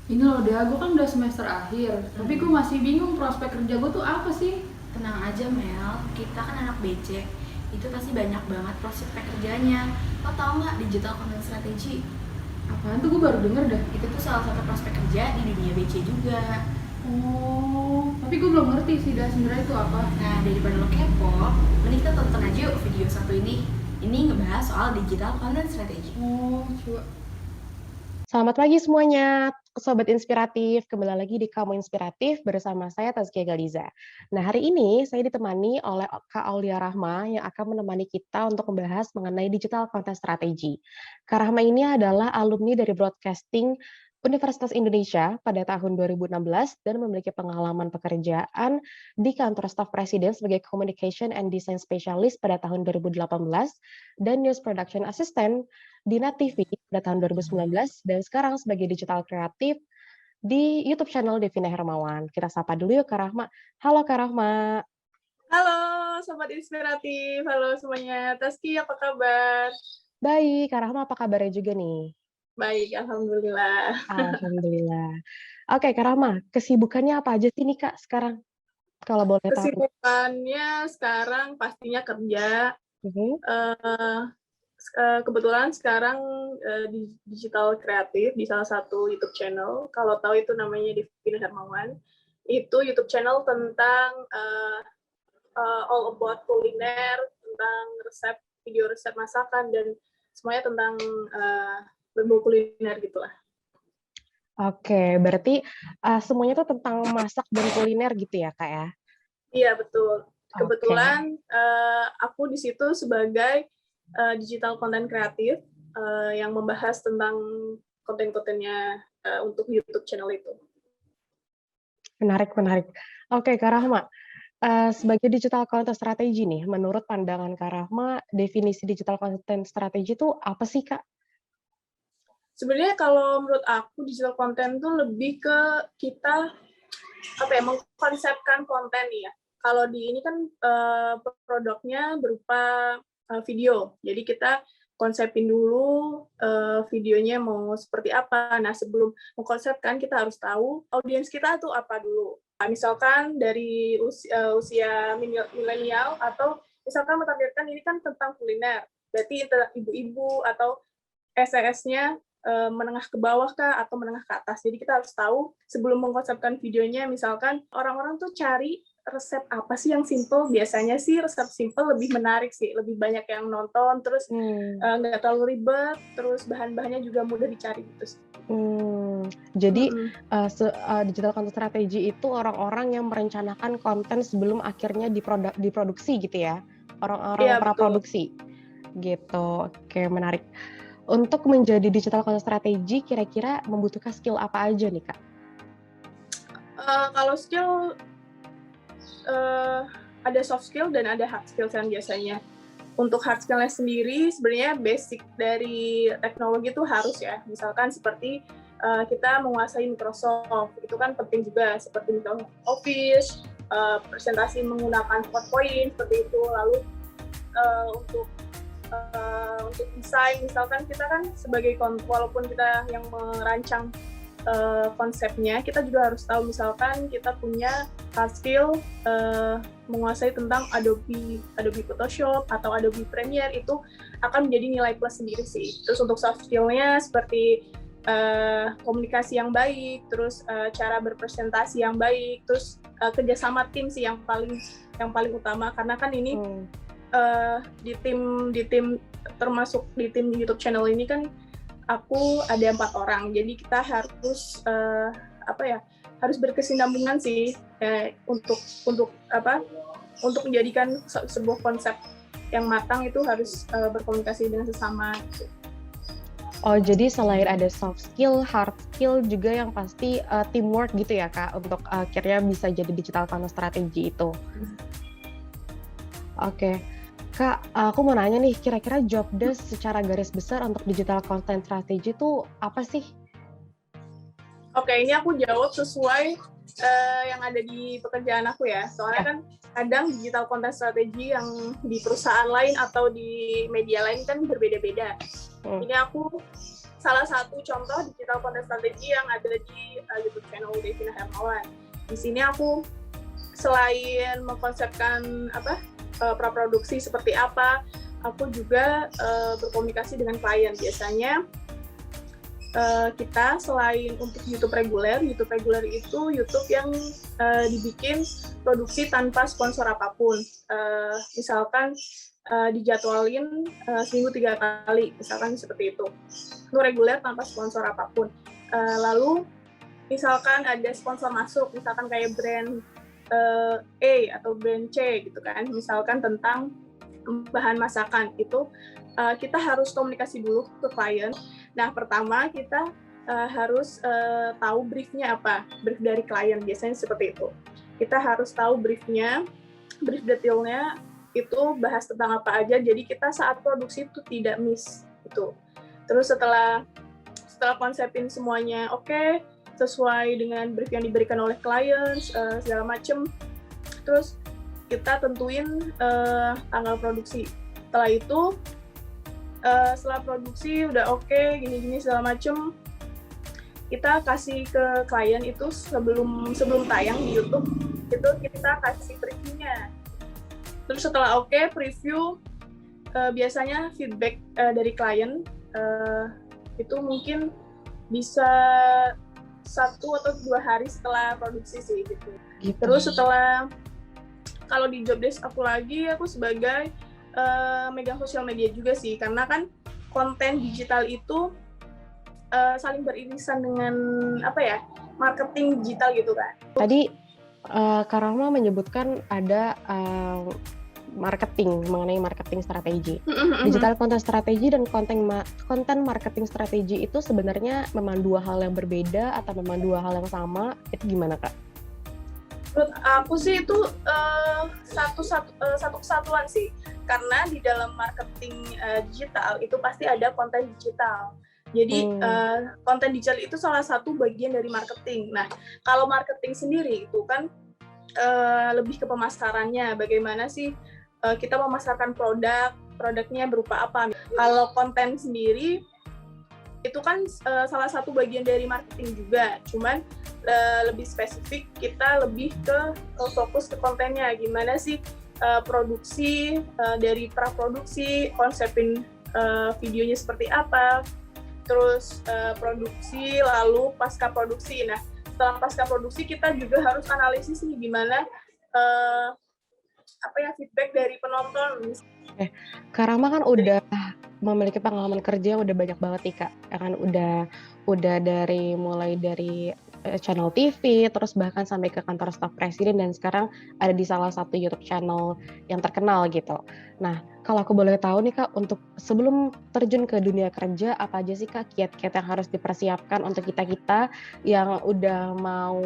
Ini loh dia, gue kan udah semester akhir, tapi gue masih bingung prospek kerja gue tuh apa sih? Tenang aja Mel, kita kan anak BC, itu pasti banyak banget prospek kerjanya. Lo tau nggak digital content strategy? Apaan tuh gue baru denger dah. Itu tuh salah satu prospek kerja di dunia BC juga. Oh, tapi gue belum ngerti sih dah sebenarnya itu apa. Nah, daripada lo kepo, mending kita tonton aja yuk video satu ini. Ini ngebahas soal digital content strategy. Oh, coba. Selamat pagi semuanya, Sobat Inspiratif. Kembali lagi di Kamu Inspiratif bersama saya Tazkia Galiza. Nah, hari ini saya ditemani oleh Kak Aulia Rahma yang akan menemani kita untuk membahas mengenai digital content strategy. Kak Rahma ini adalah alumni dari Broadcasting Universitas Indonesia pada tahun 2016 dan memiliki pengalaman pekerjaan di kantor staf presiden sebagai Communication and Design Specialist pada tahun 2018 dan News Production Assistant di Net TV pada tahun 2019 dan sekarang sebagai digital kreatif di YouTube channel Devina Hermawan. Kita sapa dulu yuk Kak Rahma. Halo Kak Rahma. Halo Sobat Inspiratif, halo semuanya. Taski, apa kabar? Baik, Kak Rahma apa kabarnya juga nih? Baik, Alhamdulillah. Alhamdulillah. Oke, Kak Rahma, kesibukannya apa aja sih nih Kak sekarang? Kalau boleh tahu. Kesibukannya sekarang pastinya kerja. Mhm. Kebetulan sekarang di digital kreatif di salah satu YouTube channel. Kalau tahu itu namanya Devina Hermawan. Itu YouTube channel tentang all about kuliner, tentang resep, video resep masakan, dan semuanya tentang berbau kuliner gitulah. Oke, berarti semuanya tuh tentang masak dan kuliner gitu ya Kak ya? Iya, betul. Oke. Kebetulan aku di situ sebagai digital content kreatif yang membahas tentang konten-kontennya untuk YouTube channel itu. Menarik, menarik. Oke, Kak Rahma, sebagai digital content strategy nih, menurut pandangan Kak Rahma, definisi digital content strategy itu apa sih, Kak? Sebenarnya kalau menurut aku digital content tuh lebih ke kita mengkonsepkan konten nih ya. Kalau di ini kan produknya berupa video, jadi kita konsepin dulu videonya mau seperti apa. Nah, sebelum mengkonsepkan kita harus tahu audiens kita tuh apa dulu. Nah, misalkan dari usia milenial atau misalkan menampilkan ini kan tentang kuliner, berarti ibu-ibu atau SES-nya menengah ke bawah kah atau menengah ke atas. Jadi kita harus tahu sebelum mengkonsepkan videonya, misalkan orang-orang tuh cari resep apa sih yang simple. Biasanya sih resep simple lebih menarik sih, lebih banyak yang nonton, terus nggak terlalu ribet, terus bahan-bahannya juga mudah dicari gitu sih. Jadi digital content strategy itu orang-orang yang merencanakan konten sebelum akhirnya diproduksi gitu ya? Orang-orang praproduksi gitu. Oke, menarik. Untuk menjadi digital content strategy, kira-kira membutuhkan skill apa aja nih, Kak? Kalau skill, ada soft skill dan ada hard skill kan biasanya. Untuk hard skill-nya sendiri, sebenarnya basic dari teknologi itu harus ya. Misalkan seperti kita menguasai Microsoft, itu kan penting juga, seperti Microsoft Office, presentasi menggunakan PowerPoint, seperti itu. Lalu untuk desain, misalkan kita kan sebagai walaupun kita yang merancang konsepnya, kita juga harus tahu misalkan kita punya hard skill menguasai tentang Adobe Photoshop atau Adobe Premiere, itu akan menjadi nilai plus sendiri sih. Terus untuk soft skill-nya seperti komunikasi yang baik, terus cara berpresentasi yang baik, terus kerjasama tim sih yang paling utama, karena kan ini di tim termasuk di tim YouTube channel ini kan aku ada 4 orang, jadi kita harus harus berkesinambungan sih untuk menjadikan sebuah konsep yang matang itu harus berkomunikasi dengan sesama gitu. Oh, jadi selain ada soft skill, hard skill juga yang pasti teamwork gitu ya, Kak, untuk akhirnya bisa jadi digital content strategy itu. Oke. Kak, aku mau nanya nih, kira-kira job desk secara garis besar untuk digital content strategy itu apa sih? Oke, ini aku jawab sesuai yang ada di pekerjaan aku ya. Soalnya kan kadang digital content strategy yang di perusahaan lain atau di media lain kan berbeda-beda. Ini aku salah satu contoh digital content strategy yang ada di YouTube channel Devina Hermawan. Di sini aku selain mengkonsepkan praproduksi seperti apa, aku juga berkomunikasi dengan klien. Biasanya kita selain untuk YouTube reguler itu YouTube yang dibikin produksi tanpa sponsor apapun. Misalkan dijadwalin seminggu 3 kali, misalkan seperti itu. Itu reguler tanpa sponsor apapun. Lalu misalkan ada sponsor masuk, misalkan kayak brand A atau brand C gitu kan, misalkan tentang bahan masakan, itu kita harus komunikasi dulu ke klien. Nah, pertama kita harus tahu briefnya apa, brief dari klien, biasanya seperti itu. Kita harus tahu briefnya, brief detailnya itu bahas tentang apa aja, jadi kita saat produksi itu tidak miss itu. Terus setelah konsepin semuanya oke, sesuai dengan brief yang diberikan oleh klien, segala macem, terus kita tentuin tanggal produksi. Setelah itu, setelah produksi udah oke, gini-gini segala macem, kita kasih ke klien itu sebelum tayang di YouTube, itu kita kasih previewnya. Terus setelah oke, preview, biasanya feedback dari klien itu mungkin bisa 1 atau 2 hari setelah produksi sih gitu. Terus setelah, kalau di job desk aku sebagai megang sosial media juga sih, karena kan konten digital itu saling beririsan dengan marketing digital gitu kan. Tadi Kak Rahma menyebutkan ada mengenai marketing strategi. Digital content strategi dan konten marketing strategi itu sebenarnya memang 2 hal yang berbeda atau memang 2 hal yang sama? Itu gimana, Kak? Menurut aku sih itu satu kesatuan sih, karena di dalam marketing digital itu pasti ada konten digital. Jadi konten digital itu salah satu bagian dari marketing. Nah, kalau marketing sendiri itu kan lebih ke pemasarannya, bagaimana sih kita memasarkan produknya berupa apa. Kalau konten sendiri itu kan salah satu bagian dari marketing juga, cuman lebih spesifik kita lebih ke fokus ke kontennya, gimana sih produksi, dari praproduksi, konsepin videonya seperti apa, terus produksi, lalu pasca produksi. Nah, setelah pasca produksi kita juga harus analisis nih gimana feedback dari penonton. Kak Rahma kan udah memiliki pengalaman kerja udah banyak banget nih, Kak. Ya kan udah mulai dari channel TV, terus bahkan sampai ke kantor staf presiden, dan sekarang ada di salah satu YouTube channel yang terkenal gitu. Nah, kalau aku boleh tahu nih, Kak, untuk sebelum terjun ke dunia kerja, apa aja sih, Kak, kiat-kiat yang harus dipersiapkan untuk kita yang udah mau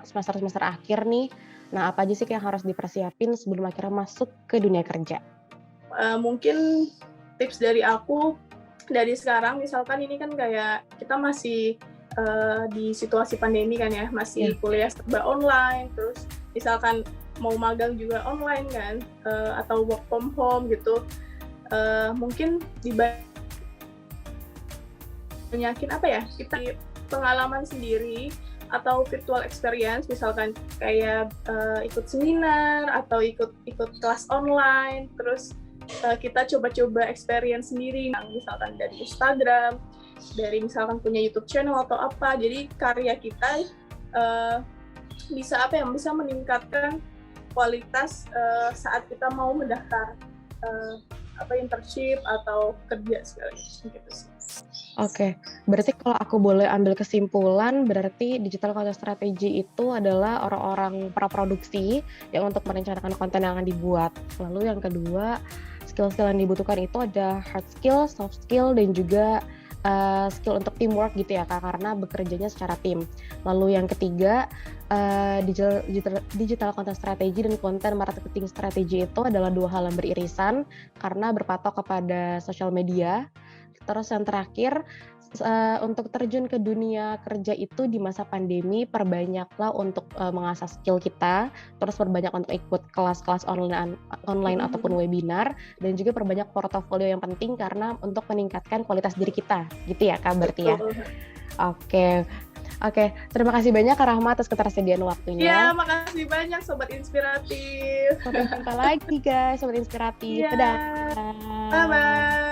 semester akhir nih? Nah, apa aja sih yang harus dipersiapin sebelum akhirnya masuk ke dunia kerja? Mungkin tips dari aku dari sekarang, misalkan ini kan kayak kita masih di situasi pandemi kan ya, masih kuliah serba online, terus misalkan mau magang juga online kan, atau work from home gitu, mungkin dibanyakin kita pengalaman sendiri atau virtual experience, misalkan kayak ikut seminar atau ikut kelas online, terus kita coba-coba experience sendiri, misalkan dari Instagram, dari misalkan punya YouTube channel atau apa, jadi karya kita bisa meningkatkan kualitas saat kita mau mendaftar internship atau kerja segala macam gitu sih. Oke, berarti kalau aku boleh ambil kesimpulan, berarti digital content strategy itu adalah orang-orang praproduksi yang untuk merencanakan konten yang akan dibuat. Lalu yang kedua, skill-skill yang dibutuhkan itu ada hard skill, soft skill, dan juga skill untuk teamwork gitu ya, Kak, karena bekerjanya secara tim. Lalu yang ketiga, digital content strategy dan konten marketing strategy itu adalah 2 hal yang beririsan karena berpatok kepada sosial media. Terus yang terakhir, untuk terjun ke dunia kerja itu di masa pandemi, perbanyaklah untuk mengasah skill kita, terus perbanyak untuk ikut kelas-kelas online ataupun webinar, dan juga perbanyak portofolio yang penting karena untuk meningkatkan kualitas diri kita, gitu ya Kak berarti ya? Betul. Oke, terima kasih banyak Kak Rahma atas ketersediaan Ya, waktunya. makasih banyak Sobat Inspiratif. Sampai jumpa lagi guys, Sobat Inspiratif. Iya. Dadah. Bye-bye.